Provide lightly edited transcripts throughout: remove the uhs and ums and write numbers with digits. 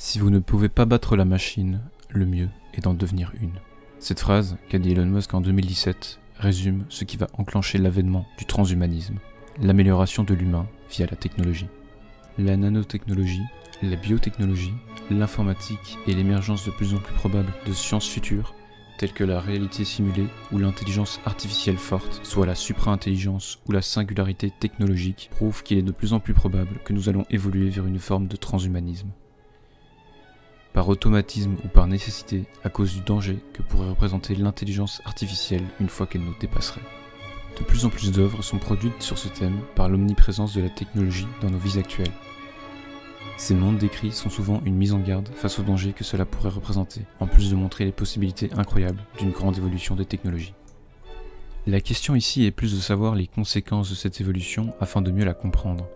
Si vous ne pouvez pas battre la machine, le mieux est d'en devenir une. Cette phrase, qu'a dit Elon Musk en 2017, résume ce qui va enclencher l'avènement du transhumanisme, l'amélioration de l'humain via la technologie. La nanotechnologie, la biotechnologie, l'informatique et l'émergence de plus en plus probable de sciences futures, telles que la réalité simulée ou l'intelligence artificielle forte, soit la supra-intelligence ou la singularité technologique, prouvent qu'il est de plus en plus probable que nous allons évoluer vers une forme de transhumanisme. Par automatisme ou par nécessité, à cause du danger que pourrait représenter l'intelligence artificielle une fois qu'elle nous dépasserait. De plus en plus d'œuvres sont produites sur ce thème par l'omniprésence de la technologie dans nos vies actuelles. Ces mondes décrits sont souvent une mise en garde face au danger que cela pourrait représenter, en plus de montrer les possibilités incroyables d'une grande évolution des technologies. La question ici est plus de savoir les conséquences de cette évolution afin de mieux la comprendre.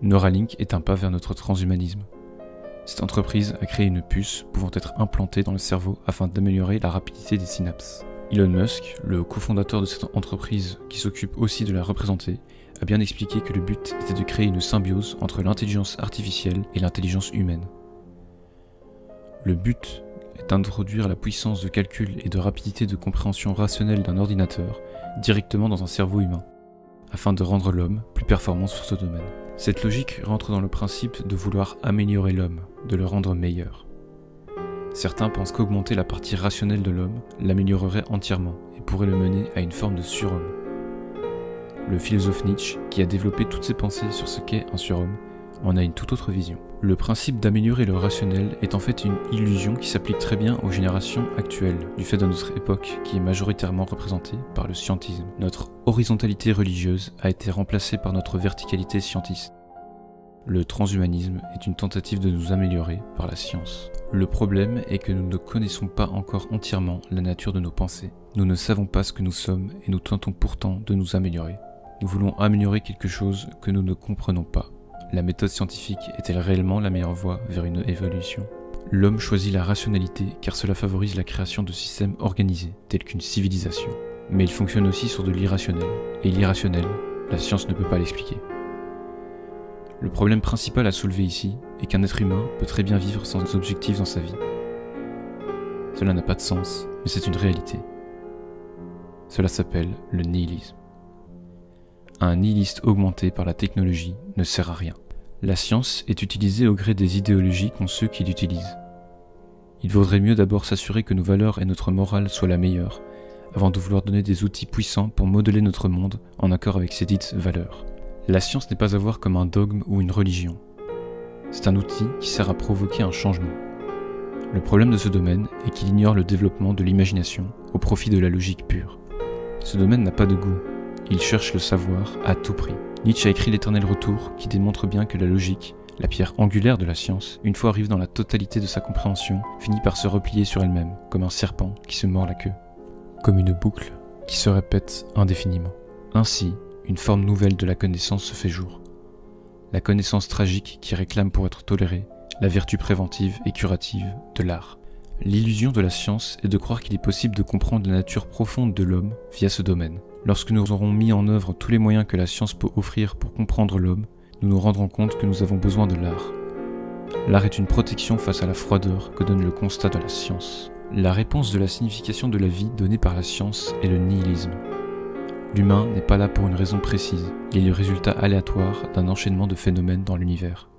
Neuralink est un pas vers notre transhumanisme. Cette entreprise a créé une puce pouvant être implantée dans le cerveau afin d'améliorer la rapidité des synapses. Elon Musk, le cofondateur de cette entreprise qui s'occupe aussi de la représenter, a bien expliqué que le but était de créer une symbiose entre l'intelligence artificielle et l'intelligence humaine. Le but est d'introduire la puissance de calcul et de rapidité de compréhension rationnelle d'un ordinateur directement dans un cerveau humain, afin de rendre l'homme plus performant sur ce domaine. Cette logique rentre dans le principe de vouloir améliorer l'homme, de le rendre meilleur. Certains pensent qu'augmenter la partie rationnelle de l'homme l'améliorerait entièrement et pourrait le mener à une forme de surhomme. Le philosophe Nietzsche, qui a développé toutes ses pensées sur ce qu'est un surhomme, en a une toute autre vision. Le principe d'améliorer le rationnel est en fait une illusion qui s'applique très bien aux générations actuelles, du fait de notre époque qui est majoritairement représentée par le scientisme. Notre horizontalité religieuse a été remplacée par notre verticalité scientiste. Le transhumanisme est une tentative de nous améliorer par la science. Le problème est que nous ne connaissons pas encore entièrement la nature de nos pensées. Nous ne savons pas ce que nous sommes et nous tentons pourtant de nous améliorer. Nous voulons améliorer quelque chose que nous ne comprenons pas. La méthode scientifique est-elle réellement la meilleure voie vers une évolution? L'homme choisit la rationalité car cela favorise la création de systèmes organisés, tels qu'une civilisation. Mais il fonctionne aussi sur de l'irrationnel, et l'irrationnel, la science ne peut pas l'expliquer. Le problème principal à soulever ici est qu'un être humain peut très bien vivre sans objectif dans sa vie. Cela n'a pas de sens, mais c'est une réalité. Cela s'appelle le nihilisme. Un nihiliste augmenté par la technologie ne sert à rien. La science est utilisée au gré des idéologies qu'ont ceux qui l'utilisent. Il vaudrait mieux d'abord s'assurer que nos valeurs et notre morale soient la meilleure, avant de vouloir donner des outils puissants pour modeler notre monde en accord avec ces dites valeurs. La science n'est pas à voir comme un dogme ou une religion. C'est un outil qui sert à provoquer un changement. Le problème de ce domaine est qu'il ignore le développement de l'imagination au profit de la logique pure. Ce domaine n'a pas de goût. Il cherche le savoir à tout prix. Nietzsche a écrit l'Éternel Retour qui démontre bien que la logique, la pierre angulaire de la science, une fois arrive dans la totalité de sa compréhension, finit par se replier sur elle-même, comme un serpent qui se mord la queue. Comme une boucle qui se répète indéfiniment. Ainsi, une forme nouvelle de la connaissance se fait jour. La connaissance tragique qui réclame pour être tolérée, la vertu préventive et curative de l'art. L'illusion de la science est de croire qu'il est possible de comprendre la nature profonde de l'homme via ce domaine. Lorsque nous aurons mis en œuvre tous les moyens que la science peut offrir pour comprendre l'homme, nous nous rendrons compte que nous avons besoin de l'art. L'art est une protection face à la froideur que donne le constat de la science. La réponse de la signification de la vie donnée par la science est le nihilisme. L'humain n'est pas là pour une raison précise, il est le résultat aléatoire d'un enchaînement de phénomènes dans l'univers.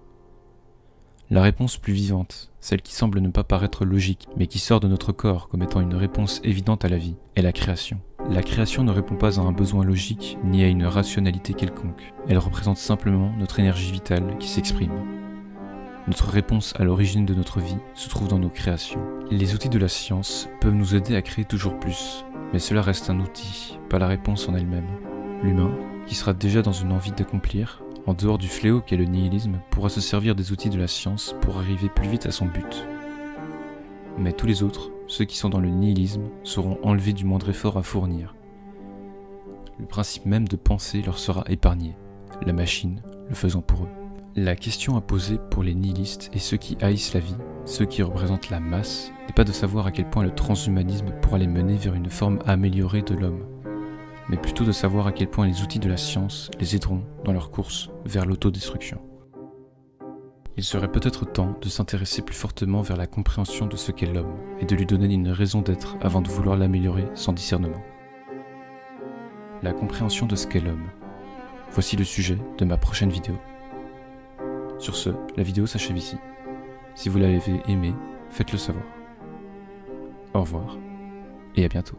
La réponse plus vivante, celle qui semble ne pas paraître logique, mais qui sort de notre corps comme étant une réponse évidente à la vie, est la création. La création ne répond pas à un besoin logique ni à une rationalité quelconque. Elle représente simplement notre énergie vitale qui s'exprime. Notre réponse à l'origine de notre vie se trouve dans nos créations. Les outils de la science peuvent nous aider à créer toujours plus, mais cela reste un outil, pas la réponse en elle-même. L'humain, qui sera déjà dans une envie d'accomplir, en dehors du fléau qu'est le nihilisme, pourra se servir des outils de la science pour arriver plus vite à son but. Mais tous les autres, ceux qui sont dans le nihilisme, seront enlevés du moindre effort à fournir. Le principe même de penser leur sera épargné, la machine le faisant pour eux. La question à poser pour les nihilistes et ceux qui haïssent la vie, ceux qui représentent la masse, n'est pas de savoir à quel point le transhumanisme pourra les mener vers une forme améliorée de l'homme, mais plutôt de savoir à quel point les outils de la science les aideront dans leur course vers l'autodestruction. Il serait peut-être temps de s'intéresser plus fortement vers la compréhension de ce qu'est l'homme et de lui donner une raison d'être avant de vouloir l'améliorer sans discernement. La compréhension de ce qu'est l'homme. Voici le sujet de ma prochaine vidéo. Sur ce, la vidéo s'achève ici. Si vous l'avez aimée, faites-le savoir. Au revoir et à bientôt.